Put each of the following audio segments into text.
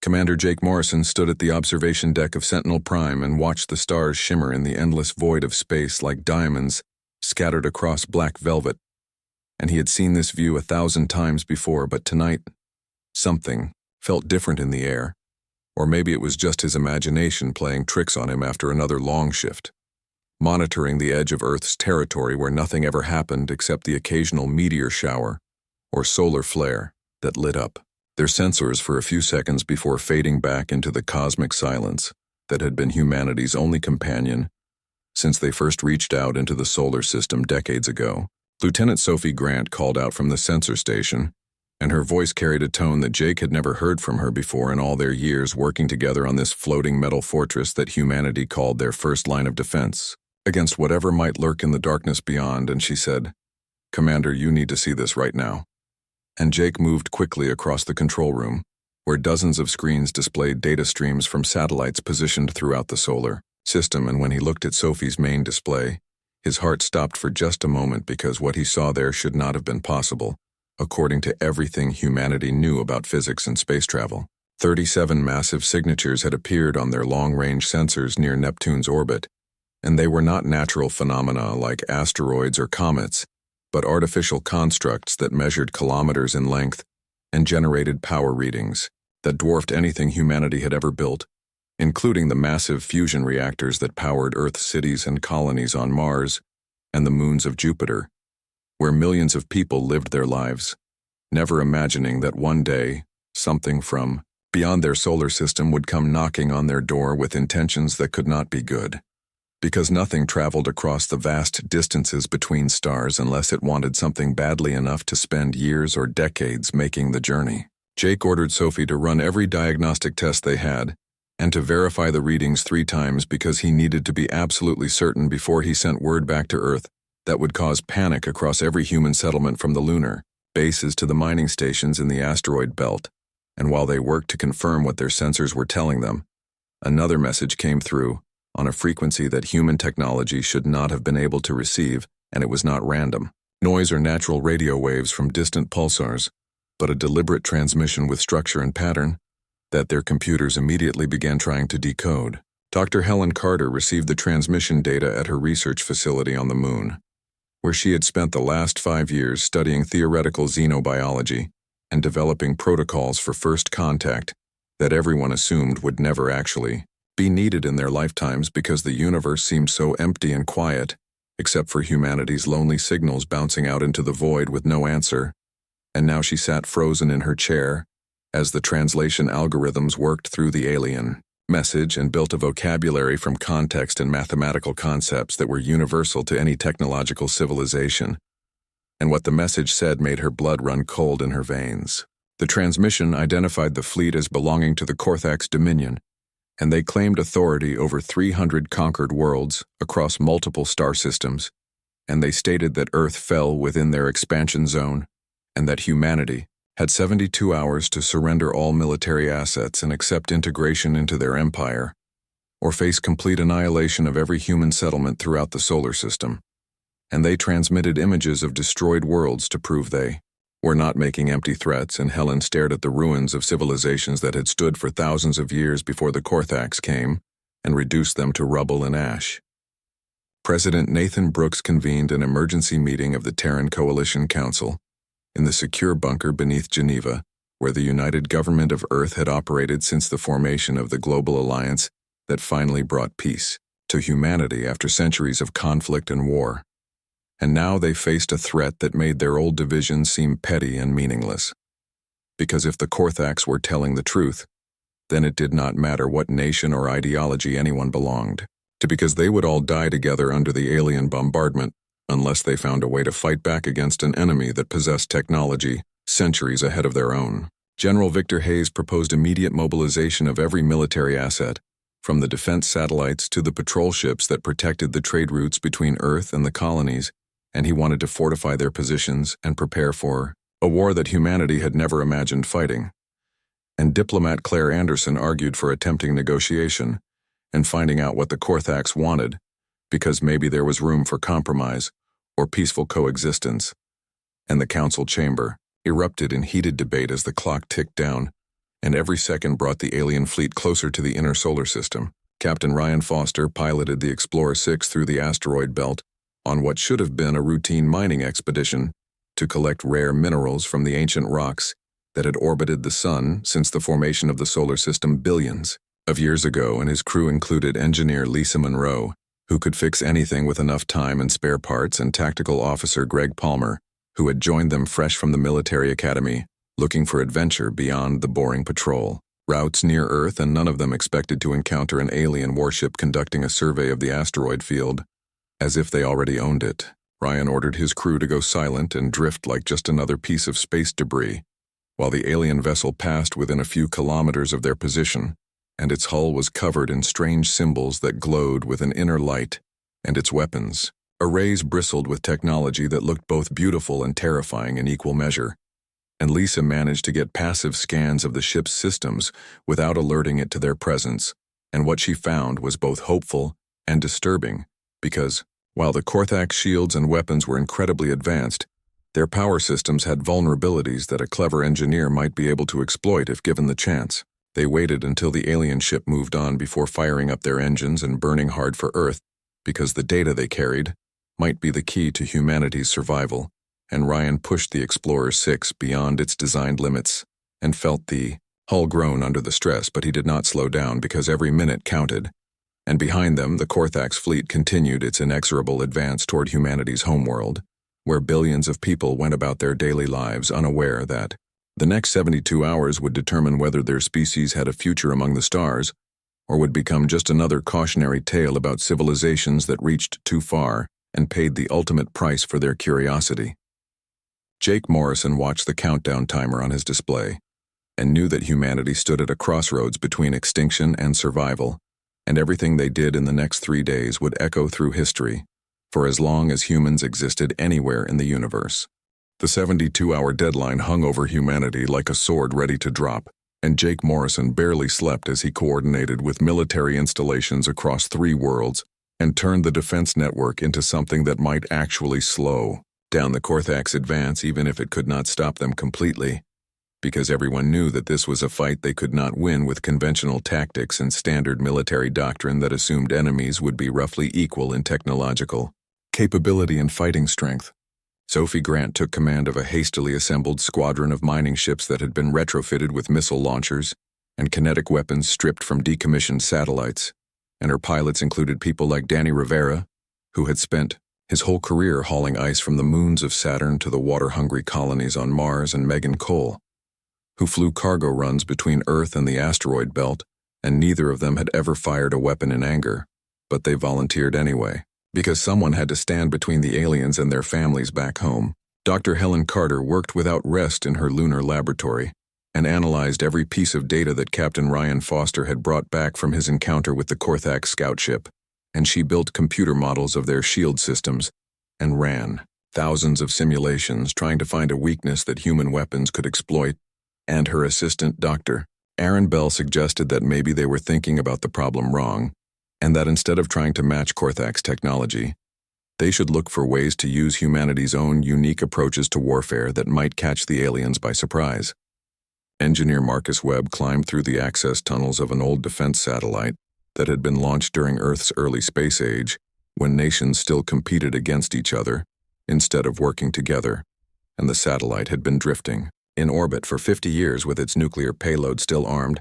Commander Jake Morrison stood at the observation deck of Sentinel Prime and watched the stars shimmer in the endless void of space like diamonds scattered across black velvet. And he had seen this view 1,000 times before, but tonight, something felt different in the air. Or maybe it was just his imagination playing tricks on him after another long shift, monitoring the edge of Earth's territory where nothing ever happened except the occasional meteor shower or solar flare that lit up their sensors for a few seconds before fading back into the cosmic silence that had been humanity's only companion since they first reached out into the solar system decades ago. Lieutenant Sophie Grant called out from the sensor station, and her voice carried a tone that Jake had never heard from her before in all their years working together on this floating metal fortress that humanity called their first line of defense against whatever might lurk in the darkness beyond. And she said, "Commander, you need to see this right now." And Jake moved quickly across the control room, where dozens of screens displayed data streams from satellites positioned throughout the solar system. And when he looked at Sophie's main display, his heart stopped for just a moment, because what he saw there should not have been possible, according to everything humanity knew about physics and space travel. 37 massive signatures had appeared on their long-range sensors near Neptune's orbit, and they were not natural phenomena like asteroids or comets, but artificial constructs that measured kilometers in length and generated power readings that dwarfed anything humanity had ever built, including the massive fusion reactors that powered Earth's cities and colonies on Mars and the moons of Jupiter, where millions of people lived their lives, never imagining that one day something from beyond their solar system would come knocking on their door with intentions that could not be good. Because nothing traveled across the vast distances between stars unless it wanted something badly enough to spend years or decades making the journey. Jake ordered Sophie to run every diagnostic test they had, and to verify the readings 3 times, because he needed to be absolutely certain before he sent word back to Earth that would cause panic across every human settlement from the lunar bases to the mining stations in the asteroid belt. And while they worked to confirm what their sensors were telling them, another message came through on a frequency that human technology should not have been able to receive, and it was not random noise or natural radio waves from distant pulsars, but a deliberate transmission with structure and pattern that their computers immediately began trying to decode. Dr. Helen Carter received the transmission data at her research facility on the moon, where she had spent the last 5 years studying theoretical xenobiology and developing protocols for first contact that everyone assumed would never actually be needed in their lifetimes, because the universe seemed so empty and quiet, except for humanity's lonely signals bouncing out into the void with no answer. And now she sat frozen in her chair as the translation algorithms worked through the alien message and built a vocabulary from context and mathematical concepts that were universal to any technological civilization. And what the message said made her blood run cold in her veins. The transmission identified the fleet as belonging to the Korthax Dominion, and they claimed authority over 300 conquered worlds across multiple star systems, and they stated that Earth fell within their expansion zone, and that humanity had 72 hours to surrender all military assets and accept integration into their empire, or face complete annihilation of every human settlement throughout the solar system. And they transmitted images of destroyed worlds to prove they were not making empty threats. And Helen stared at the ruins of civilizations that had stood for thousands of years before the Korthax came and reduced them to rubble and ash. President Nathan Brooks convened an emergency meeting of the Terran Coalition Council in the secure bunker beneath Geneva, where the United Government of Earth had operated since the formation of the global alliance that finally brought peace to humanity after centuries of conflict and war. And now they faced a threat that made their old divisions seem petty and meaningless. Because if the Korthax were telling the truth, then it did not matter what nation or ideology anyone belonged to, because they would all die together under the alien bombardment unless they found a way to fight back against an enemy that possessed technology centuries ahead of their own. General Victor Hayes proposed immediate mobilization of every military asset, from the defense satellites to the patrol ships that protected the trade routes between Earth and the colonies, and he wanted to fortify their positions and prepare for a war that humanity had never imagined fighting. And diplomat Claire Anderson argued for attempting negotiation and finding out what the Korthax wanted, because maybe there was room for compromise or peaceful coexistence. And the council chamber erupted in heated debate as the clock ticked down and every second brought the alien fleet closer to the inner solar system. Captain Ryan Foster piloted the Explorer 6 through the asteroid belt on what should have been a routine mining expedition to collect rare minerals from the ancient rocks that had orbited the sun since the formation of the solar system billions of years ago, and his crew included engineer Lisa Monroe, who could fix anything with enough time and spare parts, and tactical officer Greg Palmer, who had joined them fresh from the military academy, looking for adventure beyond the boring patrol routes near Earth, and none of them expected to encounter an alien warship conducting a survey of the asteroid field, as if they already owned it. Ryan ordered his crew to go silent and drift like just another piece of space debris, while the alien vessel passed within a few kilometers of their position, and its hull was covered in strange symbols that glowed with an inner light, and its weapons, arrays bristled with technology that looked both beautiful and terrifying in equal measure. And Lisa managed to get passive scans of the ship's systems without alerting it to their presence, and what she found was both hopeful and disturbing, because, while the Korthak shields and weapons were incredibly advanced, their power systems had vulnerabilities that a clever engineer might be able to exploit if given the chance. They waited until the alien ship moved on before firing up their engines and burning hard for Earth, because the data they carried might be the key to humanity's survival, and Ryan pushed the Explorer 6 beyond its designed limits and felt the hull groan under the stress, but he did not slow down because every minute counted. And behind them, the Korthak's fleet continued its inexorable advance toward humanity's homeworld, where billions of people went about their daily lives unaware that the next 72 hours would determine whether their species had a future among the stars, or would become just another cautionary tale about civilizations that reached too far and paid the ultimate price for their curiosity. Jake Morrison watched the countdown timer on his display and knew that humanity stood at a crossroads between extinction and survival, and everything they did in the next 3 days would echo through history for as long as humans existed anywhere in the universe. The 72-hour deadline hung over humanity like a sword ready to drop, and Jake Morrison barely slept as he coordinated with military installations across 3 worlds and turned the defense network into something that might actually slow down the Korthak's advance, even if it could not stop them completely, because everyone knew that this was a fight they could not win with conventional tactics and standard military doctrine that assumed enemies would be roughly equal in technological capability and fighting strength. Sophie Grant took command of a hastily assembled squadron of mining ships that had been retrofitted with missile launchers and kinetic weapons stripped from decommissioned satellites, and her pilots included people like Danny Rivera, who had spent his whole career hauling ice from the moons of Saturn to the water-hungry colonies on Mars, and Megan Cole, who flew cargo runs between Earth and the asteroid belt, and neither of them had ever fired a weapon in anger, but they volunteered anyway, because someone had to stand between the aliens and their families back home. Dr. Helen Carter worked without rest in her lunar laboratory and analyzed every piece of data that Captain Ryan Foster had brought back from his encounter with the Korthak scout ship, and she built computer models of their shield systems and ran thousands of simulations trying to find a weakness that human weapons could exploit. And her assistant, Dr. Aaron Bell, suggested that maybe they were thinking about the problem wrong, and that instead of trying to match Korthak's technology, they should look for ways to use humanity's own unique approaches to warfare that might catch the aliens by surprise. Engineer Marcus Webb climbed through the access tunnels of an old defense satellite that had been launched during Earth's early space age, when nations still competed against each other instead of working together, and the satellite had been drifting in orbit for 50 years with its nuclear payload still armed,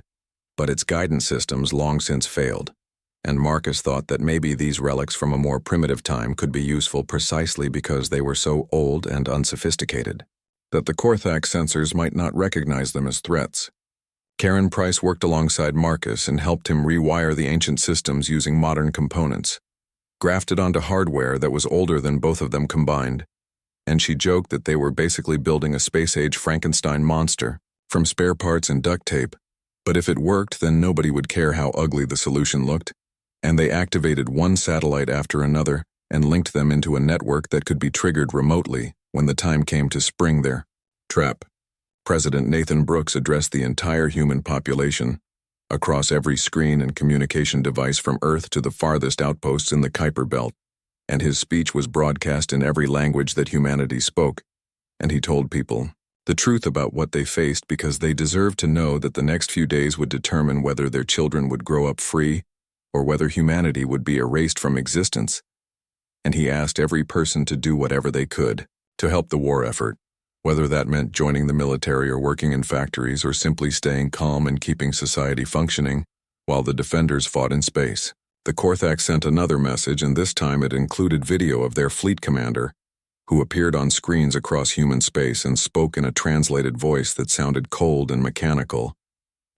but its guidance systems long since failed, and Marcus thought that maybe these relics from a more primitive time could be useful precisely because they were so old and unsophisticated, that the Korthak sensors might not recognize them as threats. Karen Price worked alongside Marcus and helped him rewire the ancient systems using modern components, grafted onto hardware that was older than both of them combined, and she joked that they were basically building a space-age Frankenstein monster from spare parts and duct tape, but if it worked, then nobody would care how ugly the solution looked, and they activated one satellite after another and linked them into a network that could be triggered remotely when the time came to spring their trap. President Nathan Brooks addressed the entire human population across every screen and communication device from Earth to the farthest outposts in the Kuiper Belt, and his speech was broadcast in every language that humanity spoke, and he told people the truth about what they faced, because they deserved to know that the next few days would determine whether their children would grow up free or whether humanity would be erased from existence. And he asked every person to do whatever they could to help the war effort, whether that meant joining the military or working in factories or simply staying calm and keeping society functioning while the defenders fought in space. The Korthax sent another message, and this time it included video of their fleet commander, who appeared on screens across human space and spoke in a translated voice that sounded cold and mechanical,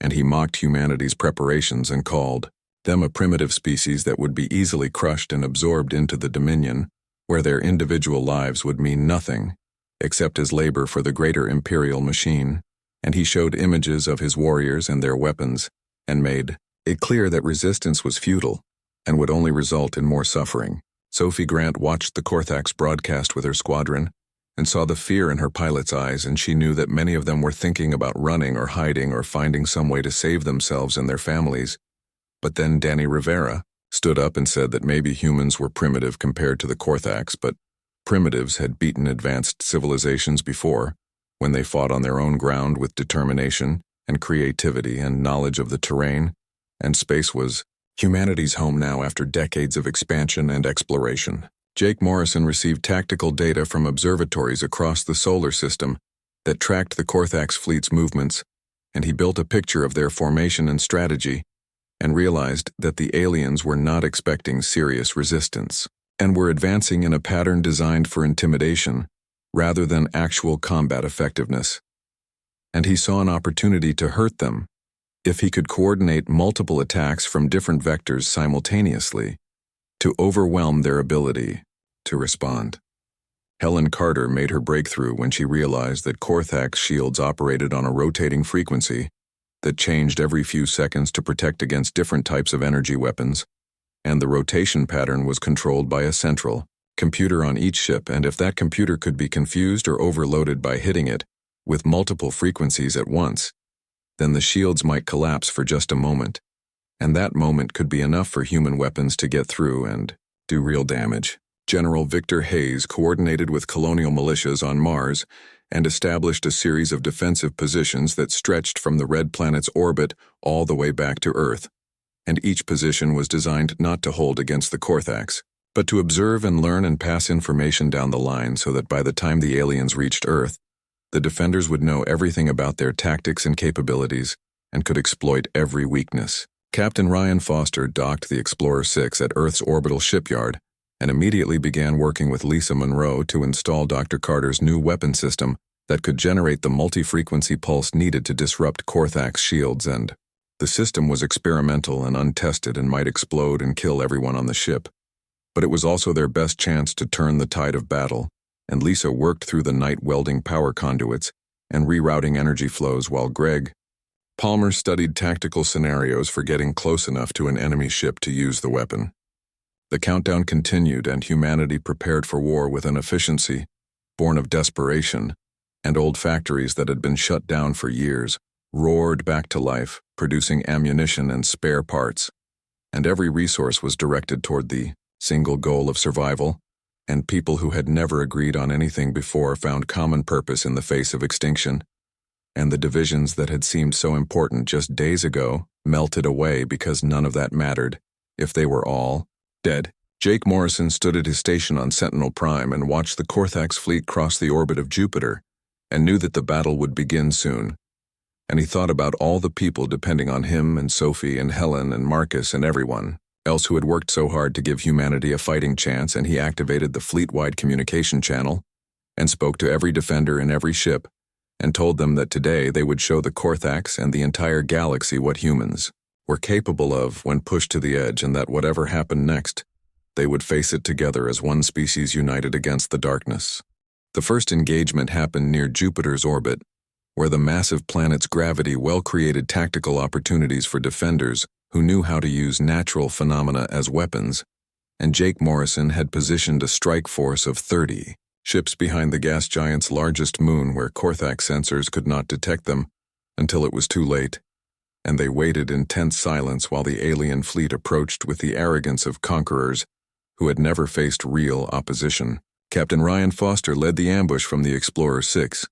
and he mocked humanity's preparations and called them a primitive species that would be easily crushed and absorbed into the Dominion, where their individual lives would mean nothing except as labor for the greater imperial machine. And he showed images of his warriors and their weapons and made it clear that resistance was futile and would only result in more suffering. Sophie Grant watched the Korthax broadcast with her squadron and saw the fear in her pilot's eyes, and she knew that many of them were thinking about running or hiding or finding some way to save themselves and their families. But then Danny Rivera stood up and said that maybe humans were primitive compared to the Korthax, but primitives had beaten advanced civilizations before, when they fought on their own ground with determination and creativity and knowledge of the terrain, and space was humanity's home now after decades of expansion and exploration. Jake Morrison received tactical data from observatories across the solar system that tracked the Korthax fleet's movements, and he built a picture of their formation and strategy, and realized that the aliens were not expecting serious resistance, and were advancing in a pattern designed for intimidation, rather than actual combat effectiveness. And he saw an opportunity to hurt them, if he could coordinate multiple attacks from different vectors simultaneously, to overwhelm their ability to respond. Helen Carter made her breakthrough when she realized that Korthax shields operated on a rotating frequency that changed every few seconds to protect against different types of energy weapons, and the rotation pattern was controlled by a central computer on each ship, and if that computer could be confused or overloaded by hitting it with multiple frequencies at once, then the shields might collapse for just a moment, and that moment could be enough for human weapons to get through and do real damage. General Victor Hayes coordinated with colonial militias on Mars and established a series of defensive positions that stretched from the Red Planet's orbit all the way back to Earth, and each position was designed not to hold against the Korthax, but to observe and learn and pass information down the line so that by the time the aliens reached Earth, the defenders would know everything about their tactics and capabilities and could exploit every weakness. Captain Ryan Foster docked the Explorer 6 at Earth's orbital shipyard and immediately began working with Lisa Monroe to install Dr. Carter's new weapon system that could generate the multi-frequency pulse needed to disrupt Korthax shields, and the system was experimental and untested and might explode and kill everyone on the ship. But it was also their best chance to turn the tide of battle, and Lisa worked through the night welding power conduits and rerouting energy flows while Greg Palmer studied tactical scenarios for getting close enough to an enemy ship to use the weapon. The countdown continued, and humanity prepared for war with an efficiency born of desperation, and old factories that had been shut down for years roared back to life, producing ammunition and spare parts, and every resource was directed toward the single goal of survival, and people who had never agreed on anything before found common purpose in the face of extinction, and the divisions that had seemed so important just days ago melted away because none of that mattered, if they were all dead. Jake Morrison stood at his station on Sentinel Prime and watched the Korthax fleet cross the orbit of Jupiter, and knew that the battle would begin soon. And he thought about all the people depending on him and Sophie and Helen and Marcus and everyone else who had worked so hard to give humanity a fighting chance, and he activated the fleet-wide communication channel and spoke to every defender in every ship and told them that today they would show the Korthax and the entire galaxy what humans were capable of when pushed to the edge, and that whatever happened next, they would face it together as one species united against the darkness. The first engagement happened near Jupiter's orbit, where the massive planet's gravity well-created tactical opportunities for defenders who knew how to use natural phenomena as weapons, and Jake Morrison had positioned a strike force of 30 ships behind the gas giant's largest moon where Korthax sensors could not detect them until it was too late, and they waited in tense silence while the alien fleet approached with the arrogance of conquerors who had never faced real opposition. Captain Ryan Foster led the ambush from the Explorer 6,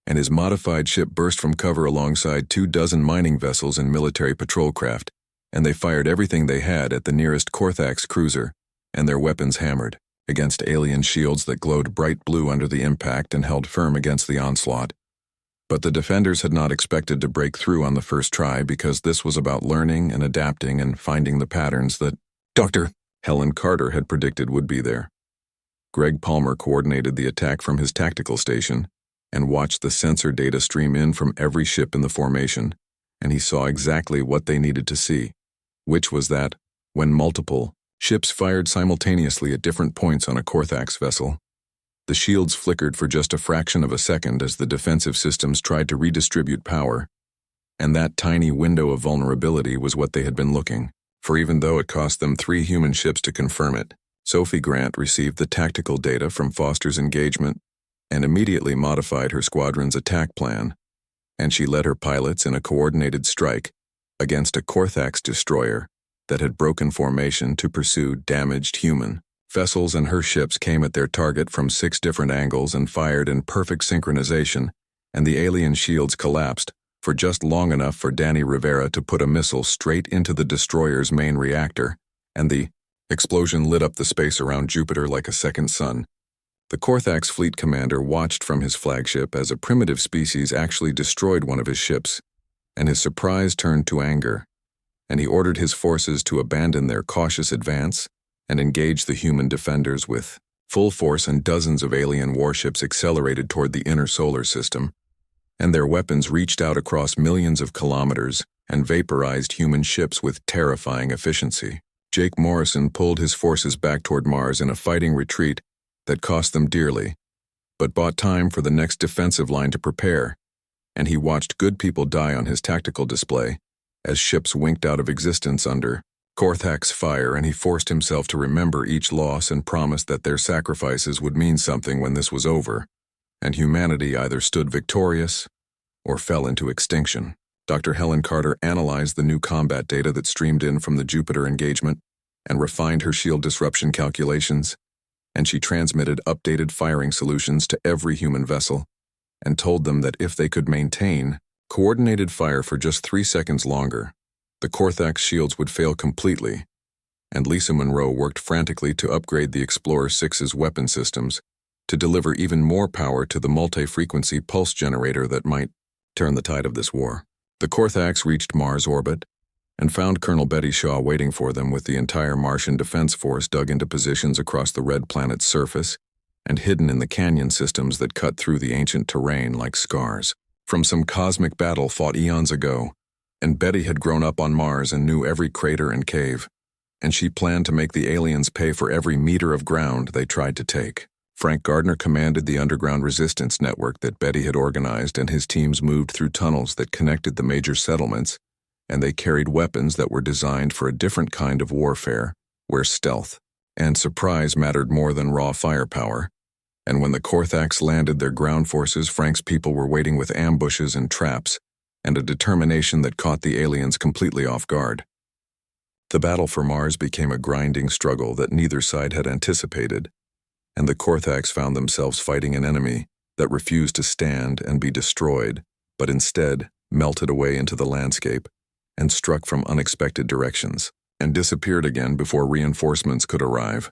and his modified ship burst from cover alongside 24 mining vessels and military patrol craft, and they fired everything they had at the nearest Korthax cruiser, and their weapons hammered against alien shields that glowed bright blue under the impact and held firm against the onslaught. But the defenders had not expected to break through on the first try because this was about learning and adapting and finding the patterns that Dr. Helen Carter had predicted would be there. Greg Palmer coordinated the attack from his tactical station and watched the sensor data stream in from every ship in the formation, and he saw exactly what they needed to see, which was that, when multiple ships fired simultaneously at different points on a Korthax vessel, the shields flickered for just a fraction of a second as the defensive systems tried to redistribute power, and that tiny window of vulnerability was what they had been looking for. Even though it cost them 3 human ships to confirm it, Sophie Grant received the tactical data from Foster's engagement and immediately modified her squadron's attack plan, and she led her pilots in a coordinated strike against a Korthax destroyer that had broken formation to pursue damaged human vessels, and her ships came at their target from 6 different angles and fired in perfect synchronization, and the alien shields collapsed for just long enough for Danny Rivera to put a missile straight into the destroyer's main reactor, and the explosion lit up the space around Jupiter like a second sun. The Korthax fleet commander watched from his flagship as a primitive species actually destroyed one of his ships, and his surprise turned to anger, and he ordered his forces to abandon their cautious advance and engage the human defenders with full force, and dozens of alien warships accelerated toward the inner solar system, and their weapons reached out across millions of kilometers and vaporized human ships with terrifying efficiency. Jake Morrison pulled his forces back toward Mars in a fighting retreat that cost them dearly, but bought time for the next defensive line to prepare, and he watched good people die on his tactical display as ships winked out of existence under Korthax fire, and he forced himself to remember each loss and promised that their sacrifices would mean something when this was over, and humanity either stood victorious or fell into extinction. Dr. Helen Carter analyzed the new combat data that streamed in from the Jupiter engagement and refined her shield disruption calculations, and she transmitted updated firing solutions to every human vessel and told them that if they could maintain coordinated fire for just 3 seconds longer, the Korthax shields would fail completely, and Lisa Monroe worked frantically to upgrade the Explorer 6's weapon systems to deliver even more power to the multi-frequency pulse generator that might turn the tide of this war. The Korthax reached Mars orbit and found Colonel Betty Shaw waiting for them with the entire Martian Defense Force dug into positions across the red planet's surface and hidden in the canyon systems that cut through the ancient terrain like scars from some cosmic battle fought eons ago. And Betty had grown up on Mars and knew every crater and cave, and she planned to make the aliens pay for every meter of ground they tried to take. Frank Gardner commanded the underground resistance network that Betty had organized, and his teams moved through tunnels that connected the major settlements, and they carried weapons that were designed for a different kind of warfare, where stealth and surprise mattered more than raw firepower. And when the Korthax landed their ground forces, Frank's people were waiting with ambushes and traps, and a determination that caught the aliens completely off guard. The battle for Mars became a grinding struggle that neither side had anticipated, and the Korthax found themselves fighting an enemy that refused to stand and be destroyed, but instead melted away into the landscape and struck from unexpected directions, and disappeared again before reinforcements could arrive.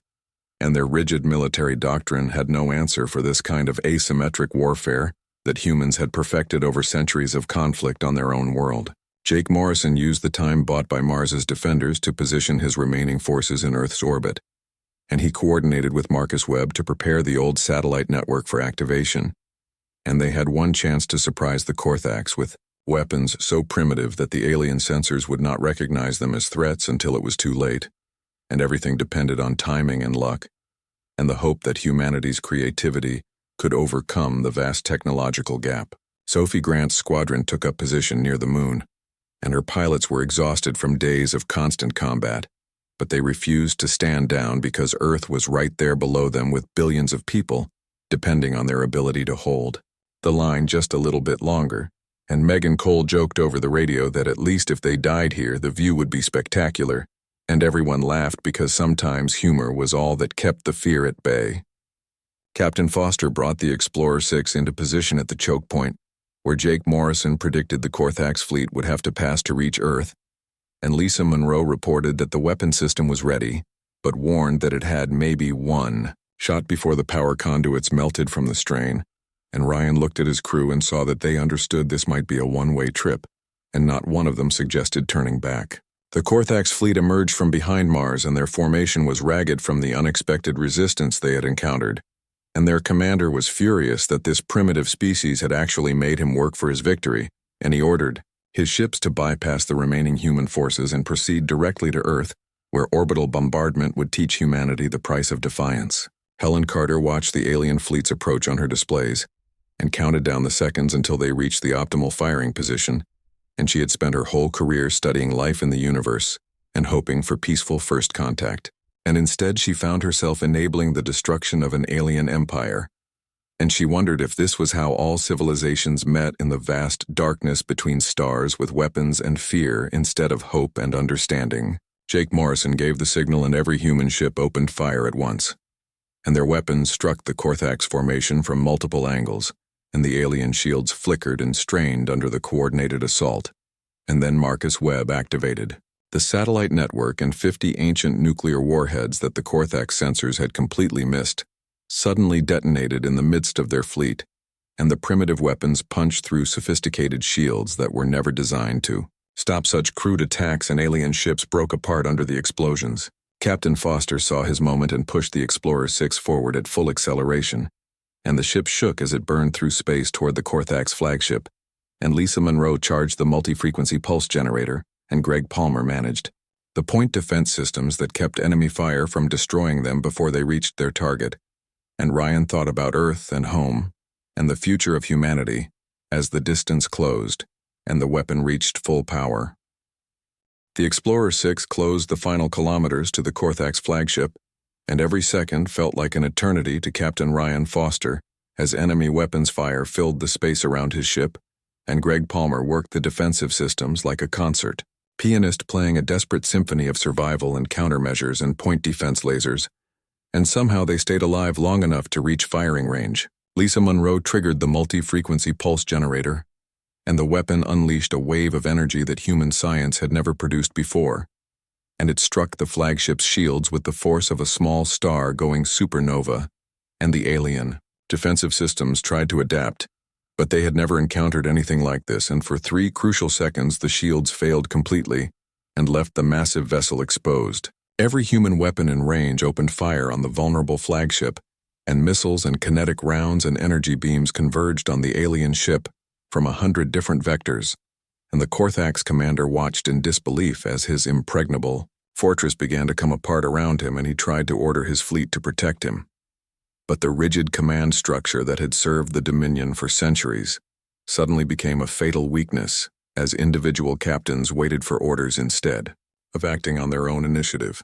And their rigid military doctrine had no answer for this kind of asymmetric warfare that humans had perfected over centuries of conflict on their own world. Jake Morrison used the time bought by Mars's defenders to position his remaining forces in Earth's orbit, and he coordinated with Marcus Webb to prepare the old satellite network for activation, and they had one chance to surprise the Korthax with weapons so primitive that the alien sensors would not recognize them as threats until it was too late, and everything depended on timing and luck, and the hope that humanity's creativity could overcome the vast technological gap. Sophie Grant's squadron took up position near the moon, and her pilots were exhausted from days of constant combat, but they refused to stand down because Earth was right there below them with billions of people depending on their ability to hold the line just a little bit longer, and Megan Cole joked over the radio that at least if they died here, the view would be spectacular, and everyone laughed because sometimes humor was all that kept the fear at bay. Captain Foster brought the Explorer 6 into position at the choke point, where Jake Morrison predicted the Korthax fleet would have to pass to reach Earth, and Lisa Monroe reported that the weapon system was ready, but warned that it had maybe one shot before the power conduits melted from the strain, and Ryan looked at his crew and saw that they understood this might be a one-way trip, and not one of them suggested turning back. The Korthax fleet emerged from behind Mars, and their formation was ragged from the unexpected resistance they had encountered, and their commander was furious that this primitive species had actually made him work for his victory, and he ordered his ships to bypass the remaining human forces and proceed directly to Earth, where orbital bombardment would teach humanity the price of defiance. Helen Carter watched the alien fleet's approach on her displays and counted down the seconds until they reached the optimal firing position, and she had spent her whole career studying life in the universe and hoping for peaceful first contact. And instead she found herself enabling the destruction of an alien empire, and she wondered if this was how all civilizations met in the vast darkness between stars, with weapons and fear instead of hope and understanding. Jake Morrison gave the signal and every human ship opened fire at once, and their weapons struck the Korthax formation from multiple angles, and the alien shields flickered and strained under the coordinated assault. And then Marcus Webb activated. The satellite network and 50 ancient nuclear warheads that the Korthax sensors had completely missed suddenly detonated in the midst of their fleet, and the primitive weapons punched through sophisticated shields that were never designed to stop such crude attacks, and alien ships broke apart under the explosions. Captain Foster saw his moment and pushed the Explorer 6 forward at full acceleration, and the ship shook as it burned through space toward the Korthax flagship, and Lisa Monroe charged the multi-frequency pulse generator, and Greg Palmer managed the point defense systems that kept enemy fire from destroying them before they reached their target. And Ryan thought about Earth and home, and the future of humanity, as the distance closed, and the weapon reached full power. The Explorer 6 closed the final kilometers to the Korthax flagship, and every second felt like an eternity to Captain Ryan Foster as enemy weapons fire filled the space around his ship, and Greg Palmer worked the defensive systems like a concert pianist playing a desperate symphony of survival and countermeasures and point defense lasers, and somehow they stayed alive long enough to reach firing range. Lisa Monroe triggered the multi-frequency pulse generator, and the weapon unleashed a wave of energy that human science had never produced before, and it struck the flagship's shields with the force of a small star going supernova, and the alien defensive systems tried to adapt, but they had never encountered anything like this, and for 3 crucial seconds the shields failed completely and left the massive vessel exposed. Every human weapon in range opened fire on the vulnerable flagship, and missiles and kinetic rounds and energy beams converged on the alien ship from 100 different vectors, and the Korthax commander watched in disbelief as his impregnable fortress began to come apart around him, and he tried to order his fleet to protect him. But the rigid command structure that had served the Dominion for centuries suddenly became a fatal weakness as individual captains waited for orders instead of acting on their own initiative.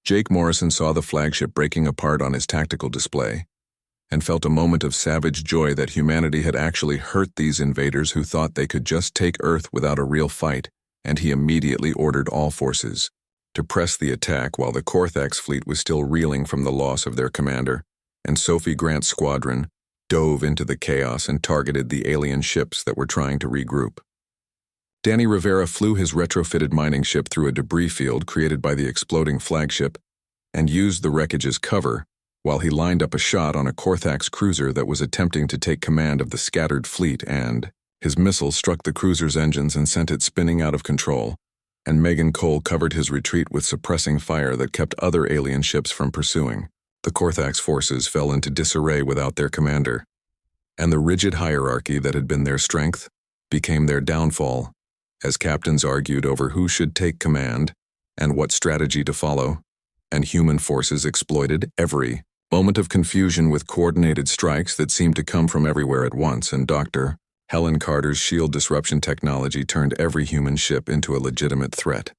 Jake Morrison saw the flagship breaking apart on his tactical display and felt a moment of savage joy that humanity had actually hurt these invaders who thought they could just take Earth without a real fight, and he immediately ordered all forces to press the attack while the Korthax fleet was still reeling from the loss of their commander, and Sophie Grant's squadron dove into the chaos and targeted the alien ships that were trying to regroup. Danny Rivera flew his retrofitted mining ship through a debris field created by the exploding flagship and used the wreckage as cover while he lined up a shot on a Korthax cruiser that was attempting to take command of the scattered fleet, and his missile struck the cruiser's engines and sent it spinning out of control, and Megan Cole covered his retreat with suppressing fire that kept other alien ships from pursuing. The Korthax forces fell into disarray without their commander, and the rigid hierarchy that had been their strength became their downfall, as captains argued over who should take command and what strategy to follow, and human forces exploited every moment of confusion with coordinated strikes that seemed to come from everywhere at once, and Dr. Helen Carter's shield disruption technology turned every human ship into a legitimate threat.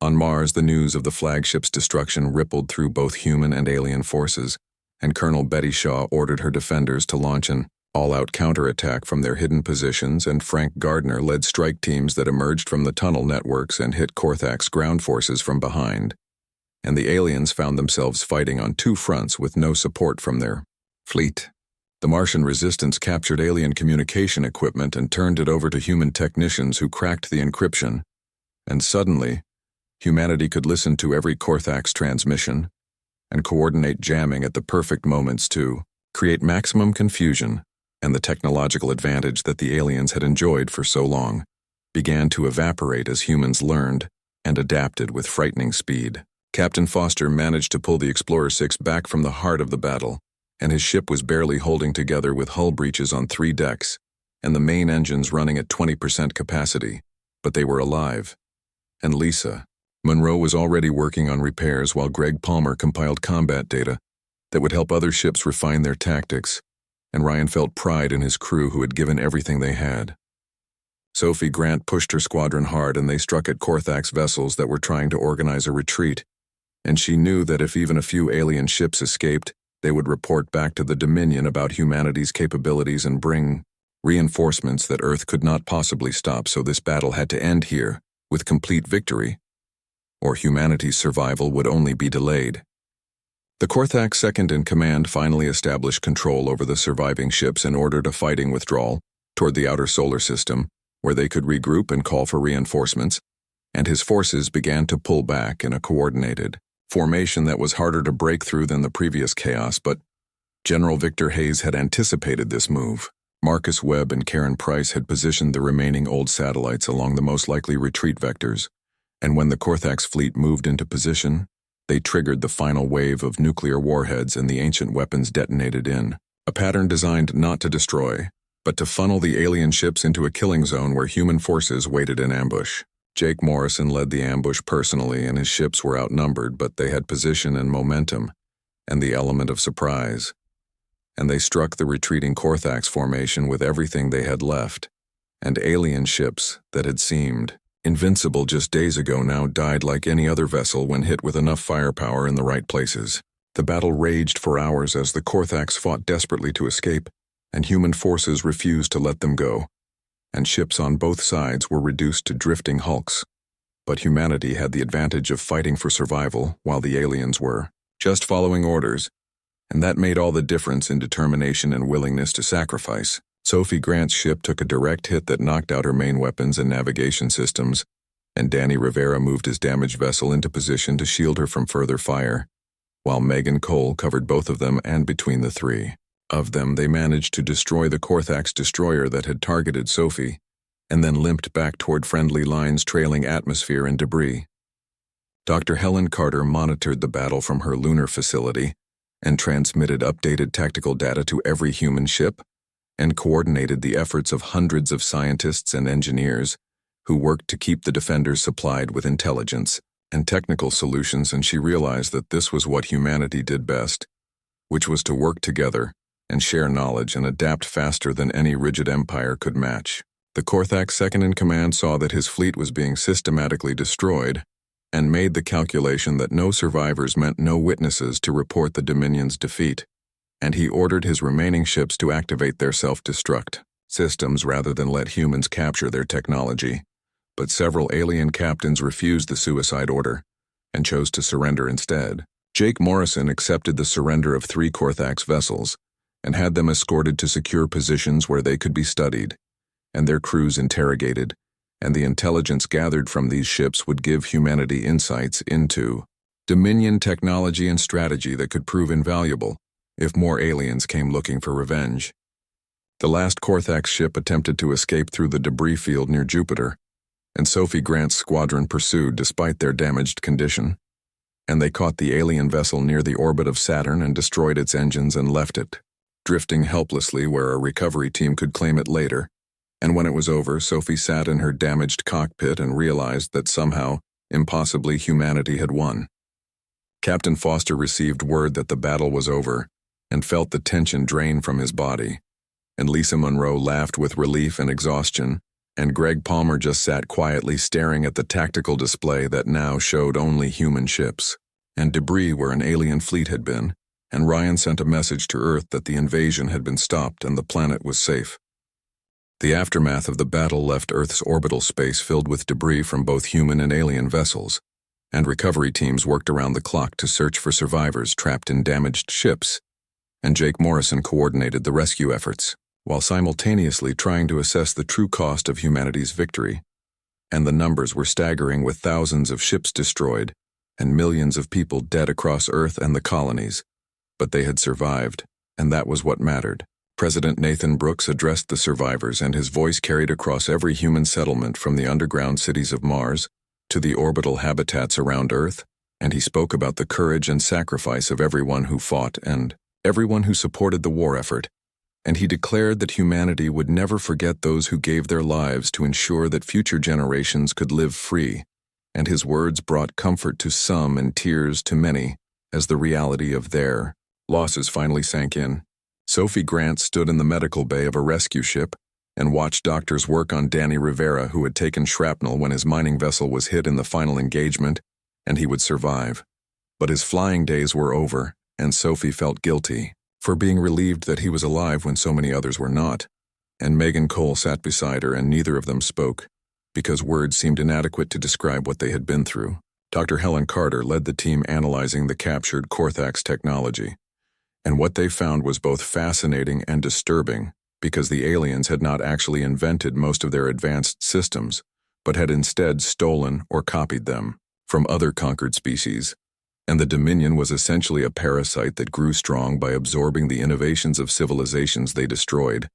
On Mars, the news of the flagship's destruction rippled through both human and alien forces, and Colonel Betty Shaw ordered her defenders to launch an all-out counterattack from their hidden positions, and Frank Gardner led strike teams that emerged from the tunnel networks and hit Korthax ground forces from behind. And the aliens found themselves fighting on 2 fronts with no support from their fleet. The Martian resistance captured alien communication equipment and turned it over to human technicians who cracked the encryption. And suddenly, humanity could listen to every Korthax transmission and coordinate jamming at the perfect moments to create maximum confusion, and the technological advantage that the aliens had enjoyed for so long began to evaporate as humans learned and adapted with frightening speed. Captain Foster managed to pull the Explorer 6 back from the heart of the battle, and his ship was barely holding together with hull breaches on 3 decks and the main engines running at 20% capacity, but they were alive. And Lisa Monroe was already working on repairs while Greg Palmer compiled combat data that would help other ships refine their tactics, and Ryan felt pride in his crew who had given everything they had. Sophie Grant pushed her squadron hard, and they struck at Korthax vessels that were trying to organize a retreat, and she knew that if even a few alien ships escaped, they would report back to the Dominion about humanity's capabilities and bring reinforcements that Earth could not possibly stop, so this battle had to end here with complete victory, or humanity's survival would only be delayed. The Korthax second-in-command finally established control over the surviving ships and ordered a fighting withdrawal toward the outer solar system, where they could regroup and call for reinforcements, and his forces began to pull back in a coordinated formation that was harder to break through than the previous chaos, but General Victor Hayes had anticipated this move. Marcus Webb and Karen Price had positioned the remaining old satellites along the most likely retreat vectors, and when the Korthax fleet moved into position, they triggered the final wave of nuclear warheads and the ancient weapons detonated in a pattern designed not to destroy, but to funnel the alien ships into a killing zone where human forces waited in ambush. Jake Morrison led the ambush personally, and his ships were outnumbered, but they had position and momentum, and the element of surprise. And they struck the retreating Korthax formation with everything they had left, and alien ships that had seemed invincible just days ago now died like any other vessel when hit with enough firepower in the right places. The battle raged for hours as the Korthax fought desperately to escape, and human forces refused to let them go, and ships on both sides were reduced to drifting hulks. But humanity had the advantage of fighting for survival while the aliens were just following orders, and that made all the difference in determination and willingness to sacrifice. Sophie Grant's ship took a direct hit that knocked out her main weapons and navigation systems, and Danny Rivera moved his damaged vessel into position to shield her from further fire, while Megan Cole covered both of them, and between the 3 of them they managed to destroy the Korthax destroyer that had targeted Sophie, and then limped back toward friendly lines trailing atmosphere and debris. Dr. Helen Carter monitored the battle from her lunar facility and transmitted updated tactical data to every human ship, and coordinated the efforts of hundreds of scientists and engineers who worked to keep the defenders supplied with intelligence and technical solutions, and she realized that this was what humanity did best, which was to work together and share knowledge and adapt faster than any rigid empire could match. The Korthax second-in-command saw that his fleet was being systematically destroyed and made the calculation that no survivors meant no witnesses to report the Dominion's defeat, and he ordered his remaining ships to activate their self-destruct systems rather than let humans capture their technology. But several alien captains refused the suicide order and chose to surrender instead. Jake Morrison accepted the surrender of 3 Korthax vessels and had them escorted to secure positions where they could be studied, and their crews interrogated, and the intelligence gathered from these ships would give humanity insights into Dominion technology and strategy that could prove invaluable if more aliens came looking for revenge. The last Korthax ship attempted to escape through the debris field near Jupiter, and Sophie Grant's squadron pursued despite their damaged condition, and they caught the alien vessel near the orbit of Saturn and destroyed its engines and left it, drifting helplessly where a recovery team could claim it later. And when it was over, Sophie sat in her damaged cockpit and realized that somehow, impossibly, humanity had won. Captain Foster received word that the battle was over and felt the tension drain from his body, and Lisa Monroe laughed with relief and exhaustion, and Greg Palmer just sat quietly staring at the tactical display that now showed only human ships and debris where an alien fleet had been, and Ryan sent a message to Earth that the invasion had been stopped and the planet was safe. The aftermath of the battle left Earth's orbital space filled with debris from both human and alien vessels, and recovery teams worked around the clock to search for survivors trapped in damaged ships, and Jake Morrison coordinated the rescue efforts, while simultaneously trying to assess the true cost of humanity's victory. And the numbers were staggering, with thousands of ships destroyed and millions of people dead across Earth and the colonies. But they had survived, and that was what mattered. President Nathan Brooks addressed the survivors, and his voice carried across every human settlement from the underground cities of Mars to the orbital habitats around Earth, and he spoke about the courage and sacrifice of everyone who fought and everyone who supported the war effort. And he declared that humanity would never forget those who gave their lives to ensure that future generations could live free. And his words brought comfort to some and tears to many, as the reality of their losses finally sank in. Sophie Grant stood in the medical bay of a rescue ship and watched doctors work on Danny Rivera, who had taken shrapnel when his mining vessel was hit in the final engagement, and he would survive. But his flying days were over, and Sophie felt guilty for being relieved that he was alive when so many others were not. And Megan Cole sat beside her, and neither of them spoke, because words seemed inadequate to describe what they had been through. Dr. Helen Carter led the team analyzing the captured Korthax technology, and what they found was both fascinating and disturbing, because the aliens had not actually invented most of their advanced systems, but had instead stolen or copied them from other conquered species. And the Dominion was essentially a parasite that grew strong by absorbing the innovations of civilizations they destroyed,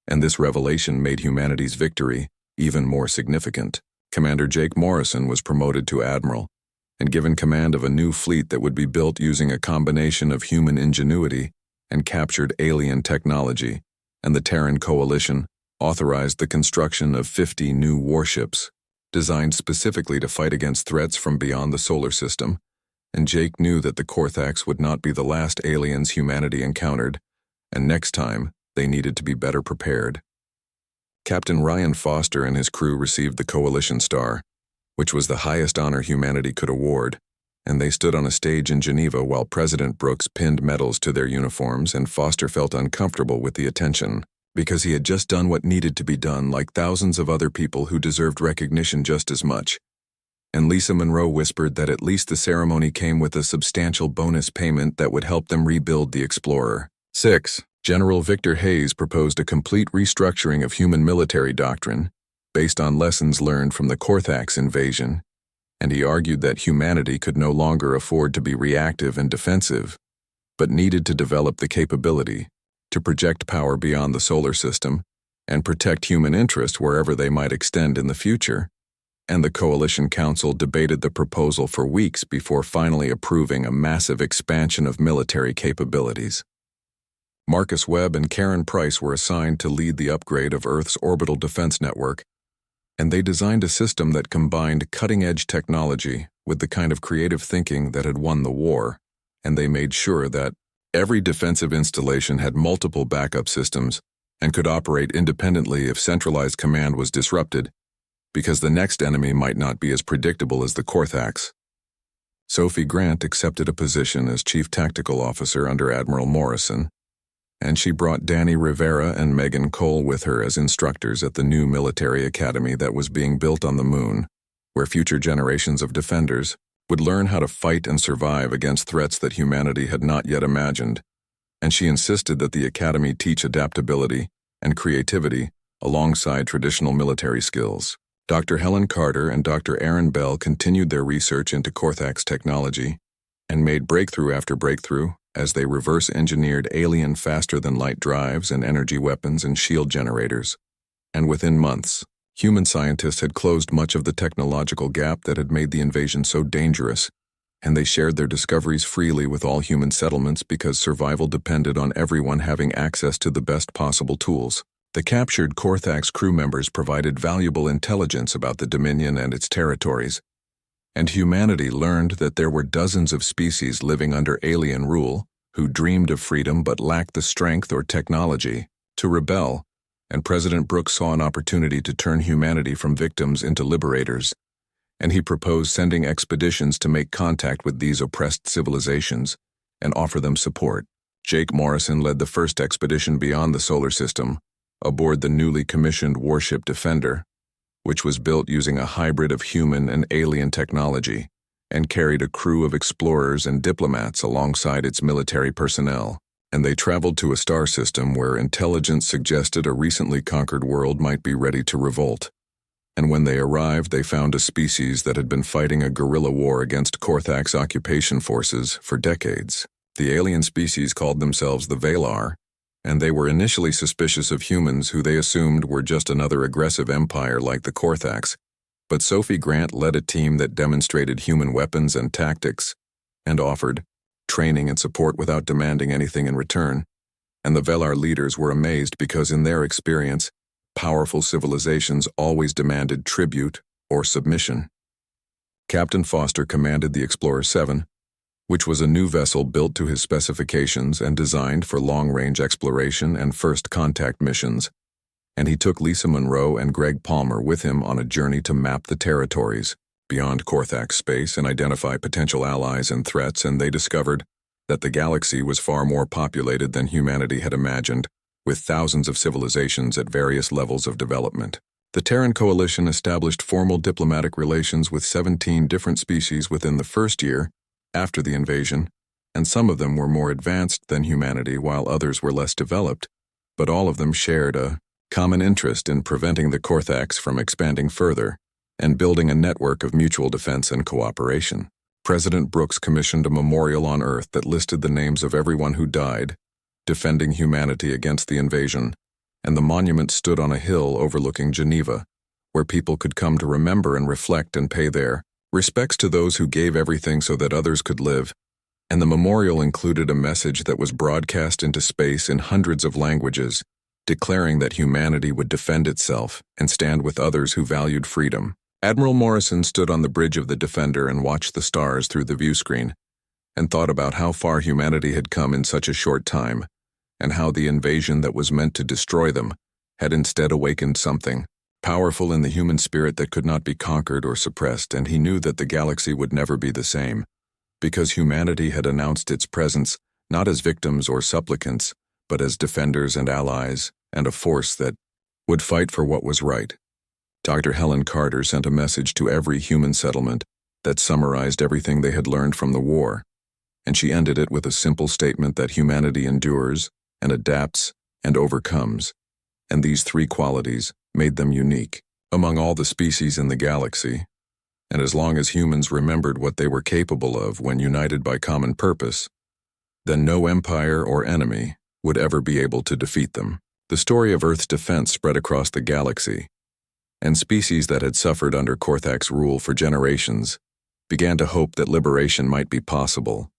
and this revelation made humanity's victory even more significant. Commander Jake Morrison was promoted to admiral and given command of a new fleet that would be built using a combination of human ingenuity and captured alien technology, and the Terran Coalition authorized the construction of 50 new warships, designed specifically to fight against threats from beyond the solar system. And Jake knew that the Korthax would not be the last aliens humanity encountered, and next time they needed to be better prepared. Captain Ryan Foster and his crew received the Coalition Star, which was the highest honor humanity could award, and they stood on a stage in Geneva while President Brooks pinned medals to their uniforms, and Foster felt uncomfortable with the attention, because he had just done what needed to be done, like thousands of other people who deserved recognition just as much. And Lisa Monroe whispered that at least the ceremony came with a substantial bonus payment that would help them rebuild the Explorer. 6. General Victor Hayes proposed a complete restructuring of human military doctrine based on lessons learned from the Korthax invasion, and he argued that humanity could no longer afford to be reactive and defensive, but needed to develop the capability to project power beyond the solar system and protect human interest wherever they might extend in the future. And the Coalition Council debated the proposal for weeks before finally approving a massive expansion of military capabilities. Marcus Webb and Karen Price were assigned to lead the upgrade of Earth's orbital defense network, and they designed a system that combined cutting-edge technology with the kind of creative thinking that had won the war, and they made sure that every defensive installation had multiple backup systems and could operate independently if centralized command was disrupted, because the next enemy might not be as predictable as the Korthax. Sophie Grant accepted a position as Chief Tactical Officer under Admiral Morrison, and she brought Danny Rivera and Megan Cole with her as instructors at the new military academy that was being built on the moon, where future generations of defenders would learn how to fight and survive against threats that humanity had not yet imagined. And she insisted that the academy teach adaptability and creativity alongside traditional military skills. Dr. Helen Carter and Dr. Aaron Bell continued their research into Korthax technology and made breakthrough after breakthrough as they reverse-engineered alien faster-than-light drives and energy weapons and shield generators. And within months, human scientists had closed much of the technological gap that had made the invasion so dangerous, and they shared their discoveries freely with all human settlements because survival depended on everyone having access to the best possible tools. The captured Korthax crew members provided valuable intelligence about the Dominion and its territories, and humanity learned that there were dozens of species living under alien rule who dreamed of freedom but lacked the strength or technology to rebel, and President Brooks saw an opportunity to turn humanity from victims into liberators, and he proposed sending expeditions to make contact with these oppressed civilizations and offer them support. Jake Morrison led the first expedition beyond the solar system, aboard the newly commissioned warship Defender, which was built using a hybrid of human and alien technology, and carried a crew of explorers and diplomats alongside its military personnel. and they traveled to a star system where intelligence suggested a recently conquered world might be ready to revolt. And when they arrived, they found a species that had been fighting a guerrilla war against Korthak's occupation forces for decades. The alien species called themselves the Valar, and they were initially suspicious of humans who they assumed were just another aggressive empire like the Korthaks. But Sophie Grant led a team that demonstrated human weapons and tactics, and offered training and support without demanding anything in return. And the Valar leaders were amazed because in their experience, powerful civilizations always demanded tribute or submission. Captain Foster commanded the Explorer 7, which was a new vessel built to his specifications and designed for long-range exploration and first contact missions, and he took Lisa Monroe and Greg Palmer with him on a journey to map the territories beyond Korthak's space and identify potential allies and threats, and they discovered that the galaxy was far more populated than humanity had imagined, with thousands of civilizations at various levels of development. The Terran Coalition established formal diplomatic relations with 17 different species within the first year after the invasion, and some of them were more advanced than humanity while others were less developed, but all of them shared a common interest in preventing the Korthaks from expanding further and building a network of mutual defense and cooperation. President Brooks commissioned a memorial on Earth that listed the names of everyone who died defending humanity against the invasion, and the monument stood on a hill overlooking Geneva, where people could come to remember and reflect and pay their respects to those who gave everything so that others could live. And the memorial included a message that was broadcast into space in hundreds of languages, declaring that humanity would defend itself and stand with others who valued freedom. Admiral Morrison stood on the bridge of the Defender and watched the stars through the viewscreen, and thought about how far humanity had come in such a short time, and how the invasion that was meant to destroy them had instead awakened something powerful in the human spirit that could not be conquered or suppressed, and he knew that the galaxy would never be the same, because humanity had announced its presence not as victims or supplicants, but as defenders and allies, and a force that would fight for what was right. Dr. Helen Carter sent a message to every human settlement that summarized everything they had learned from the war, and she ended it with a simple statement that humanity endures and adapts and overcomes, and these three qualities made them unique among all the species in the galaxy. And as long as humans remembered what they were capable of when united by common purpose, then no empire or enemy would ever be able to defeat them. The story of Earth's defense spread across the galaxy, and species that had suffered under Korthak's rule for generations began to hope that liberation might be possible,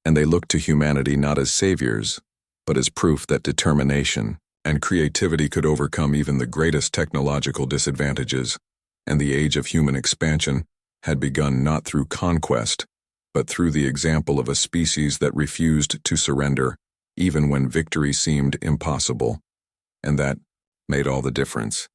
and they looked to humanity not as saviors, but as proof that determination and creativity could overcome even the greatest technological disadvantages, and the age of human expansion had begun not through conquest, but through the example of a species that refused to surrender even when victory seemed impossible. And that made all the difference.